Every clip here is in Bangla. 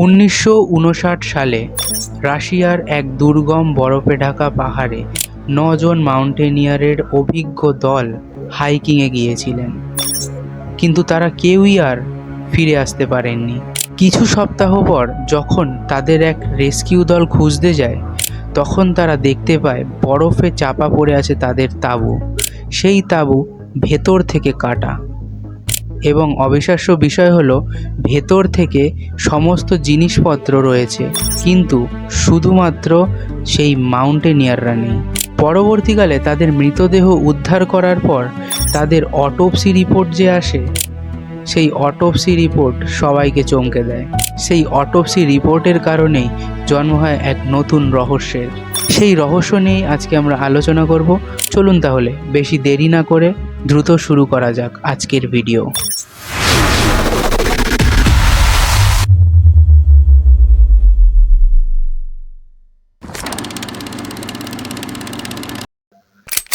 1959 সালে রাশিয়ার এক দুর্গম বরফে ঢাকা পাহাড়ে 9 জন মাউন্টেনিয়ারের অভিজ্ঞ দল হাইকিংয়ে গিয়েছিলেন, কিন্তু তারা কেউই আর ফিরে আসতে পারেননি। কিছু সপ্তাহ পর যখন তাদের এক রেস্কিউ দল খুঁজতে যায়, তখন তারা দেখতে পায় বরফে চাপা পড়ে আছে তাদের তাঁবু। সেই তাঁবু ভেতর থেকে কাটা, এবং অবিশ্বাস্য বিষয় হলো ভেতর থেকে সমস্ত জিনিসপত্র রয়েছে, কিন্তু শুধুমাত্র সেই মাউন্টেনিয়াররা নেই। পরবর্তীকালে তাদের মৃতদেহ উদ্ধার করার পর তাদের অটোপসি রিপোর্ট যে আসে, সেই অটোপসি রিপোর্ট সবাইকে চমকে দেয়। সেই অটোপসি রিপোর্টের কারণেই জন্ম হয় এক নতুন রহস্যের। সেই রহস্য নিয়েই আজকে আমরা আলোচনা করব। চলুন তাহলে বেশি দেরি না করে দ্রুত শুরু করা যাক আজকের ভিডিও।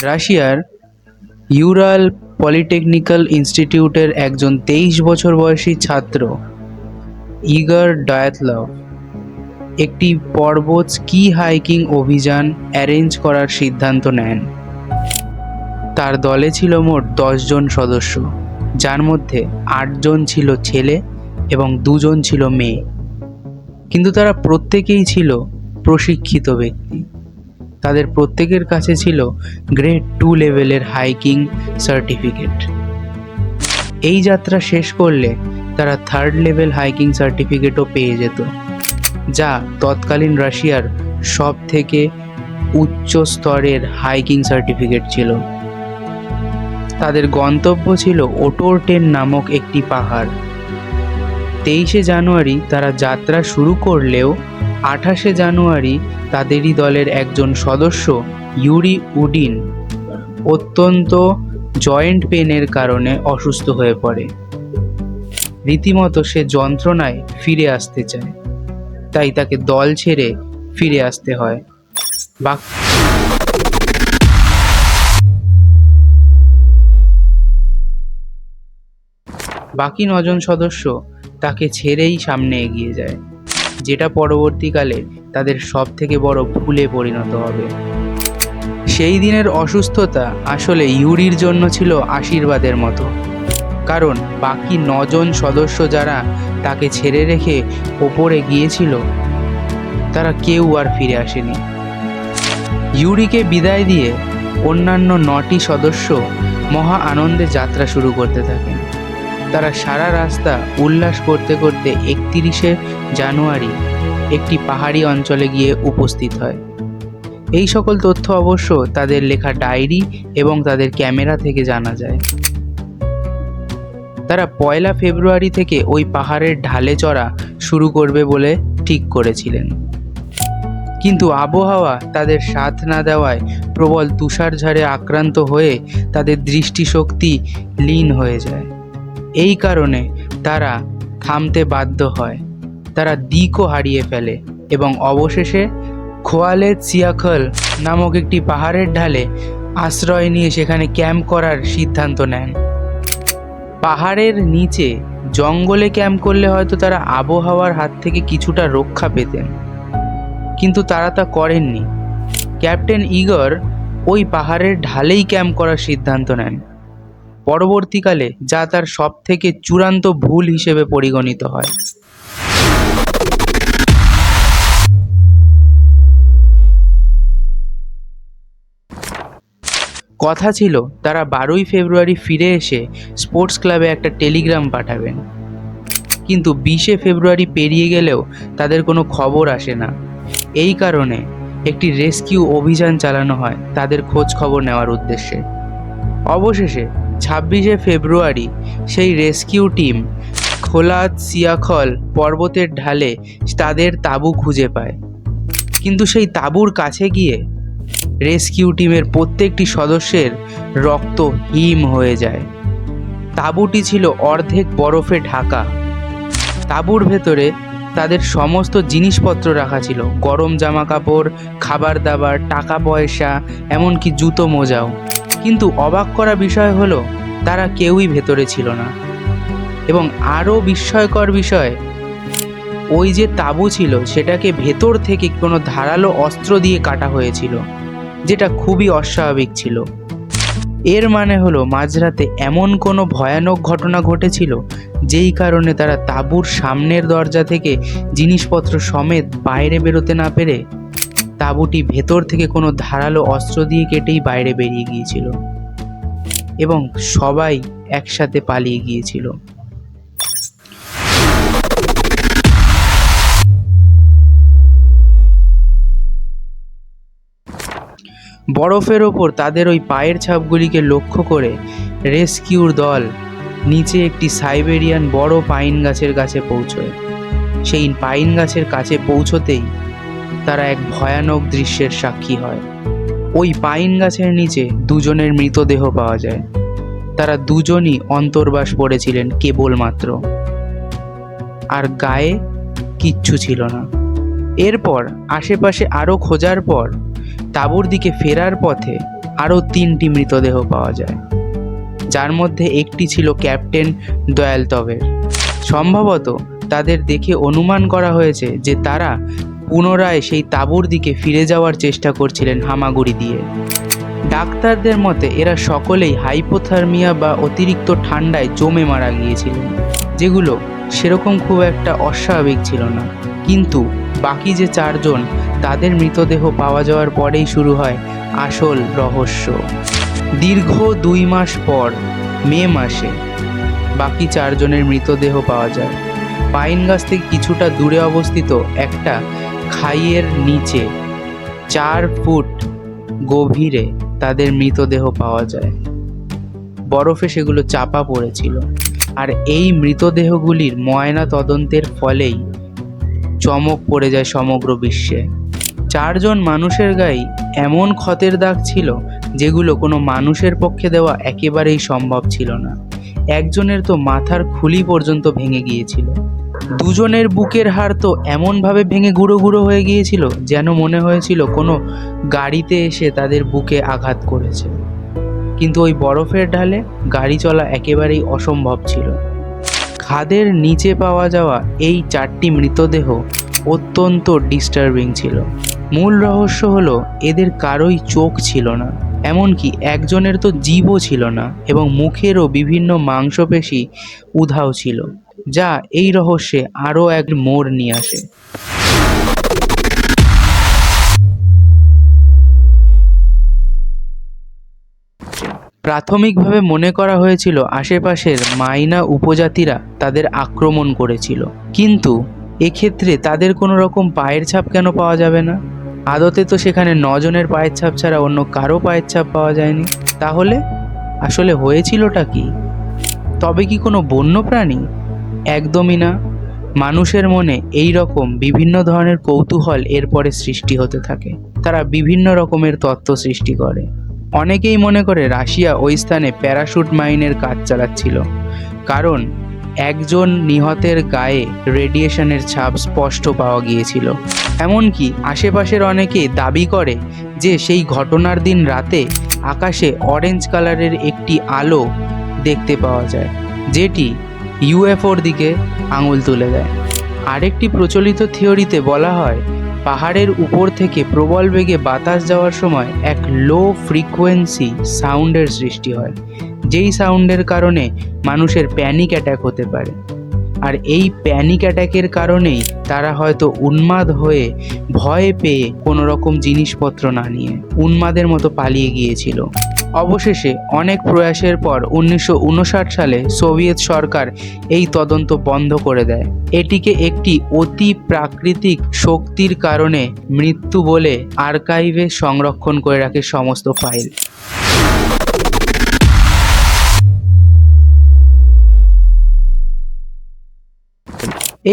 রাশিয়ার ইউরাল পলিটেকনিক্যাল ইনস্টিটিউটের একজন 23 বছর বয়সী ছাত্র ইগর ডায়াতলভ একটি পর্বত স্কি হাইকিং অভিযান অ্যারেঞ্জ করার সিদ্ধান্ত নেন। তার দলে ছিল মোট 10 জন সদস্য, যার মধ্যে 8 জন ছিল ছেলে এবং 2 জন ছিল মেয়ে, কিন্তু তারা প্রত্যেকেই ছিল প্রশিক্ষিত ব্যক্তি। তাদের প্রত্যেকের কাছে ছিল গ্রেড 2 লেভেলের হাইকিং সার্টিফিকেট। এই যাত্রা শেষ করলে তারা 3rd লেভেল হাইকিং সার্টিফিকেটও পেয়ে যেত, যা তৎকালীন রাশিয়ার সব থেকে উচ্চ স্তরের হাইকিং সার্টিফিকেট ছিল। তাদের গন্তব্য ছিল ওটোরটেন নামক একটি পাহাড়। 23শে জানুয়ারি তারা যাত্রা শুরু করলেও 28শে জানুয়ারি তাদেরই দলের একজন সদস্য ইউরি উডিন অত্যন্ত জয়েন্ট পেনের কারণে অসুস্থ হয়ে পড়ে। রীতিমতো সে যন্ত্রণায় ফিরে আসতে চায়, তাই তাকে দল ছেড়ে ফিরে আসতে হয়। বাকি 9 জন সদস্য তাকে ছেড়েই সামনে এগিয়ে যায়, যেটা পরবর্তীকালে তাদের সব থেকে বড় ভুলে পরিণত হবে। সেই দিনের অসুস্থতা আসলে ইউরির জন্য ছিল আশীর্বাদের মতো, কারণ বাকি 9 জন সদস্য যারা তাকে ছেড়ে রেখে ওপরে গিয়েছিল, তারা কেউ আর ফিরে আসেনি। ইউরিকে বিদায় দিয়ে অন্যান্য 9টি সদস্য মহা আনন্দে যাত্রা শুরু করতে থাকেন। তারা সারা রাস্তা উল্লাস করতে করতে 31শে জানুয়ারি একটি পাহাড়ি অঞ্চলে গিয়ে উপস্থিত হয়। এই সকল তথ্য অবশ্য তাদের লেখা ডায়েরি এবং তাদের ক্যামেরা থেকে জানা যায়। তারা 1 ফেব্রুয়ারি থেকে ওই পাহাড়ের ঢালে চড়া শুরু করবে বলে ঠিক করেছিলেন, কিন্তু আবহাওয়া তাদের সাথ না দেওয়ায় প্রবল তুষারঝড়ে আক্রান্ত হয়ে তাদের দৃষ্টিশক্তি লীন হয়ে যায়। এই কারণে তারা থামতে বাধ্য হয়। তারা দিকও হারিয়ে ফেলে এবং অবশেষে খোয়ালে সিয়াখল নামক একটি পাহাড়ের ঢালে আশ্রয় নিয়ে সেখানে ক্যাম্প করার সিদ্ধান্ত নেন। পাহাড়ের নিচে জঙ্গলে ক্যাম্প করলে হয়তো তারা আবহাওয়ার হাত থেকে কিছুটা রক্ষা পেতেন, কিন্তু তারা তা করেননি। ক্যাপ্টেন ইগর ওই পাহাড়ের ঢালেই ক্যাম্প করার সিদ্ধান্ত নেন, পরবর্তীকালে যা তার সব থেকে চূড়ান্ত ভুল হিসেবে পরিগণিত হয়। কথা ছিল তারা 12ই ফেব্রুয়ারি ফিরে এসে স্পোর্টস ক্লাবে একটা টেলিগ্রাম পাঠাবেন, কিন্তু 20শে ফেব্রুয়ারি পেরিয়ে গেলেও তাদের কোনো খবর আসে না। এই কারণে একটি রেস্কিউ অভিযান চালানো হয় তাদের খোঁজ খবর নেওয়ার উদ্দেশ্যে। অবশেষে 26শে ফেব্রুয়ারি সেই রেস্কিউ টিম খোলাত সিয়াখল পর্বতের ঢালে তাদের তাঁবু খুঁজে পায়, কিন্তু সেই তাঁবুর কাছে গিয়ে রেস্কিউ টিমের প্রত্যেকটি সদস্যের রক্ত হিম হয়ে যায়। তাঁবুটি ছিল অর্ধেক বরফে ঢাকা। তাঁবুর ভেতরে তাদের সমস্ত জিনিসপত্র রাখা ছিল, গরম জামা কাপড়, খাবার দাবার, টাকা পয়সা, এমনকি জুতো মোজাও। কিন্তু অবাক করা বিষয় হলো তারা কেউই ভেতরে ছিল না। এবং আরও বিস্ময়কর বিষয়, ওই যে তাঁবু ছিল সেটাকে ভেতর থেকে কোনো ধারালো অস্ত্র দিয়ে কাটা হয়েছিল, যেটা খুবই অস্বাভাবিক ছিল। এর মানে হলো মাঝরাতে এমন কোনো ভয়ানক ঘটনা ঘটেছিল যেই কারণে তারা তাঁবুর সামনের দরজা থেকে জিনিসপত্র সমেত বাইরে বেরোতে না পেরে তাঁবুটি ভেতর থেকে কোনো ধারালো অস্ত্র দিয়ে কেটেই বাইরে বেরিয়ে গিয়েছিল এবং সবাই একসাথে পালিয়ে গিয়েছিল। বরফের ওপর তাদের ওই পায়ের ছাপগুলিকে লক্ষ্য করে রেস্কিউর দল নিচে একটি সাইবেরিয়ান বড় পাইন গাছের কাছে পৌঁছয়। সেই পাইন গাছের কাছে পৌঁছতেই তারা এক ভয়ানক দৃশ্যের সাক্ষী হয়। ওই পাইন গাছের নিচে দুজনের মৃতদেহ পাওয়া যায়। তারা দুজনই অন্তর্বাস পড়েছিলেন কেবলমাত্র, আর গায়ে কিচ্ছু ছিল না। এরপর আশেপাশে আরও খোঁজার পর তাঁবুর দিকে ফেরার পথে আরও 3টি মৃতদেহ পাওয়া যায়, যার মধ্যে একটি ছিল ক্যাপ্টেন দয়ালতভের। সম্ভবত তাদের দেখে অনুমান করা হয়েছে যে তারা পুনরায় সেই তাঁবুর দিকে ফিরে যাওয়ার চেষ্টা করছিলেন হামাগুড়ি দিয়ে। ডাক্তারদের মতে এরা সকলেই হাইপোথার্মিয়া বা অতিরিক্ত ঠান্ডায় জমে মারা গিয়েছিলেন, যেগুলো সেরকম খুব একটা অস্বাভাবিক ছিল না। কিন্তু বাকি যে 4 জন, তাদের মৃতদেহ পাওয়া যাওয়ার পরেই শুরু হয় আসল রহস্য। দীর্ঘ 2 মাস পর মে মাসে বাকি 4 জনের মৃতদেহ পাওয়া যায়। পাইন গাছ থেকে কিছুটা দূরে অবস্থিত একটা খাইয়ের নিচে 4 ফুট গভীরে তাদের মৃতদেহ পাওয়া যায়। বরফে সেগুলো চাপা পড়েছিল। আর এই মৃতদেহগুলির ময়না তদন্তের ফলেই চমক পড়ে যায় সমগ্র বিশ্বে। 4 জন মানুষের গায়ে এমন ক্ষতের দাগ ছিল যেগুলো কোনো মানুষের পক্ষে দেওয়া একেবারেই সম্ভব ছিল না। একজনের তো মাথার খুলি পর্যন্ত ভেঙে গিয়েছিল। 2 জনের বুকের হাড় তো এমনভাবে ভেঙে গুঁড়ো গুঁড়ো হয়ে গিয়েছিল যেন মনে হয়েছিল কোনো গাড়িতে এসে তাদের বুকে আঘাত করেছে। কিন্তু ওই বরফের ঢালে গাড়ি চলা একেবারেই অসম্ভব ছিল। খাদের নিচে পাওয়া যাওয়া এই 4টি মৃতদেহ অত্যন্ত ডিস্টার্বিং ছিল। মূল রহস্য হলো এদের কারোই চোখ ছিল না, এমনকি একজনের তো জিভও ছিল না এবং মুখেরও বিভিন্ন মাংসপেশি উধাও ছিল, যা এই রহস্যে আরও এক মোড় নিয়ে আসে। প্রাথমিকভাবে মনে করা হয়েছিল আশেপাশের মাইনা উপজাতিরা তাদের আক্রমণ করেছিল, কিন্তু এক্ষেত্রে তাদের কোনো রকম পায়ের ছাপ কেন পাওয়া যাবে না? আদতে তো সেখানে 9 জনের পায়ের ছাপ ছাড়া অন্য কারো পায়ের ছাপ পাওয়া যায়নি। তাহলে আসলে হয়েছিলটা কি? তবে কি কোনো বন্য প্রাণী? একদমই না। মানুষের মনে এই রকম বিভিন্ন ধরনের কৌতূহল এরপরে সৃষ্টি হতে থাকে। তারা বিভিন্ন রকমের তত্ত্ব সৃষ্টি করে। অনেকেই মনে করে রাশিয়া ওই স্থানে প্যারাশুট মাইনের কাজ চালাচ্ছিল, কারণ একজন নিহতের গায়ে রেডিয়েশনের ছাপ স্পষ্ট পাওয়া গিয়েছিল। এমনকি আশেপাশের অনেকে দাবি করে যে সেই ঘটনার দিন রাতে আকাশে অরেঞ্জ কালারের একটি আলো দেখতে পাওয়া যায়, যেটি ইউএফওর দিকে আঙুল তুলে দেয়। আরেকটি প্রচলিত থিওরিতে বলা হয় পাহাড়ের উপর থেকে প্রবল বেগে বাতাস যাওয়ার সময় এক লো ফ্রিকোয়েন্সি সাউন্ডের সৃষ্টি হয়, যেই সাউন্ডের কারণে মানুষের প্যানিক অ্যাটাক হতে পারে। আর এই প্যানিক অ্যাটাকের কারণেই তারা হয়তো উন্মাদ হয়ে ভয় পেয়ে কোনো রকম জিনিসপত্র না নিয়ে উন্মাদের মতো পালিয়ে গিয়েছিল। অবশেষে অনেক প্রয়াসের পর 1959 সালে সোভিয়েত সরকার এই তদন্ত বন্ধ করে দেয়। এটিকে একটি অতি প্রাকৃতিক শক্তির কারণে মৃত্যু বলে আর্কাইভে সংরক্ষণ করে রাখে সমস্ত ফাইল।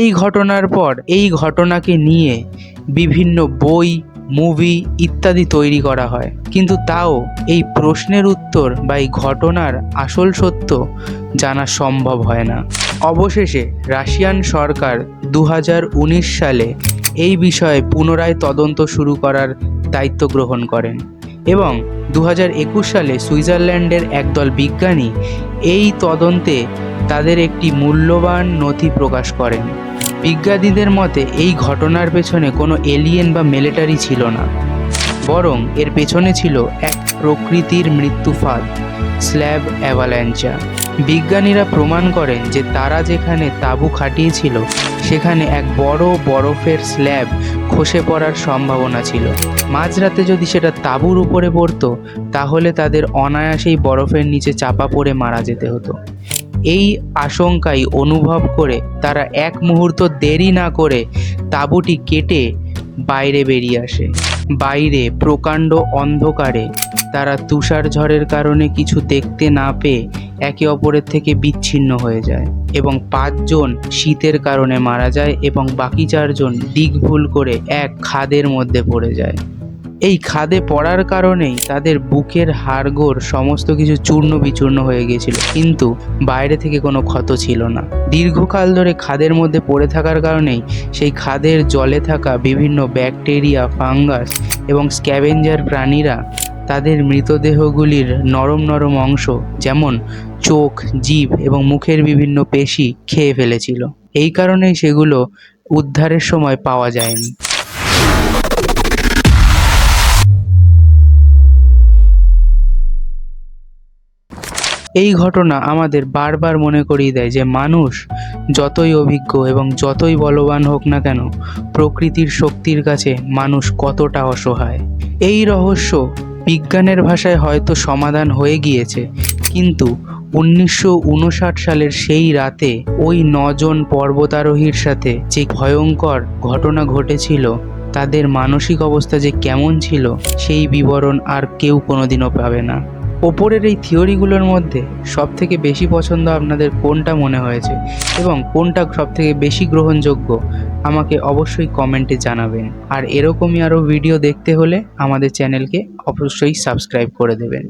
এই ঘটনার পর এই ঘটনাকে নিয়ে বিভিন্ন বই, মুভি ইত্যাদি তৈরি করা হয়, কিন্তু তাও এই প্রশ্নের উত্তর বা এই ঘটনার আসল সত্য জানা সম্ভব হয় না। অবশেষে রাশিয়ান সরকার 2019 সালে এই বিষয়ে পুনরায় তদন্ত শুরু করার দায়িত্ব গ্রহণ করেন এবং 2021 সালে সুইজারল্যান্ডের একদল বিজ্ঞানী এই তদন্তে তাদের একটি মূল্যবান নথি প্রকাশ করেন। বিজ্ঞানীদের মতে এই ঘটনার পেছনে কোনো এলিয়েন বা মিলিটারি ছিল না, বরং এর পেছনে ছিল এক প্রকৃতির মৃত্যুফাত, স্ল্যাব অ্যাভালাঞ্চা। বিজ্ঞানীরা প্রমাণ করেন যে তারা যেখানে তাঁবু খাটিয়েছিল সেখানে এক বড় বরফের স্ল্যাব খসে পড়ার সম্ভাবনা ছিল। মাঝরাতে যদি সেটা তাঁবুর উপরে পড়তো তাহলে তাদের অনায়াসেই বরফের নিচে চাপা পড়ে মারা যেতে হতো। এই আশঙ্কাই অনুভব করে তারা এক মুহূর্ত দেরি না করে তাঁবুটি কেটে বাইরে বেরিয়ে আসে। বাইরে প্রকাণ্ড অন্ধকারে তারা তুষার ঝড়ের কারণে কিছু দেখতে না পেয়ে একে অপরের থেকে বিচ্ছিন্ন হয়ে যায় এবং 5 জন শীতের কারণে মারা যায় এবং বাকি 4 জন দিক ভুল করে এক খাদের মধ্যে পড়ে যায়। এই খাদে পড়ার কারণেই তাদের বুকের হাড়গোড় সমস্ত কিছু চূর্ণ বিচূর্ণ হয়ে গিয়েছিল, কিন্তু বাইরে থেকে কোনো ক্ষত ছিল না। দীর্ঘকাল ধরে খাদের মধ্যে পড়ে থাকার কারণেই সেই খাদের জলে থাকা বিভিন্ন ব্যাকটেরিয়া, ফাঙ্গাস এবং স্ক্যাভেঞ্জার প্রাণীরা তাদের মৃতদেহগুলির নরম নরম অংশ যেমন চোখ, জিভ এবং মুখের বিভিন্ন পেশি খেয়ে ফেলেছিল। এই কারণেই সেগুলো উদ্ধারের সময় পাওয়া যায়নি। এই ঘটনা আমাদের বারবার মনে করিয়ে দেয় যে মানুষ যতই অভিজ্ঞ এবং যতই বলবান হোক না কেন, প্রকৃতির শক্তির কাছে মানুষ কতটা অসহায়। এই রহস্য বিজ্ঞানের ভাষায় হয়তো সমাধান হয়ে গিয়েছে, কিন্তু 1959 সালের সেই রাতে ওই 9 জন পর্বতারোহীর সাথে যে ভয়ঙ্কর ঘটনা ঘটেছিল, তাদের মানসিক অবস্থা যে কেমন ছিল সেই বিবরণ আর কেউ কোনোদিনও পাবে না। ওপরের এই থিওরিগুলোর মধ্যে সবথেকে বেশি পছন্দ আপনাদের কোনটা মনে হয়েছে এবং কোনটা সবথেকে বেশি গ্রহণযোগ্য আমাকে অবশ্যই কমেন্টে জানাবেন। আর এরকমই আরও ভিডিও দেখতে হলে আমাদের চ্যানেলকে অবশ্যই সাবস্ক্রাইব করে দেবেন।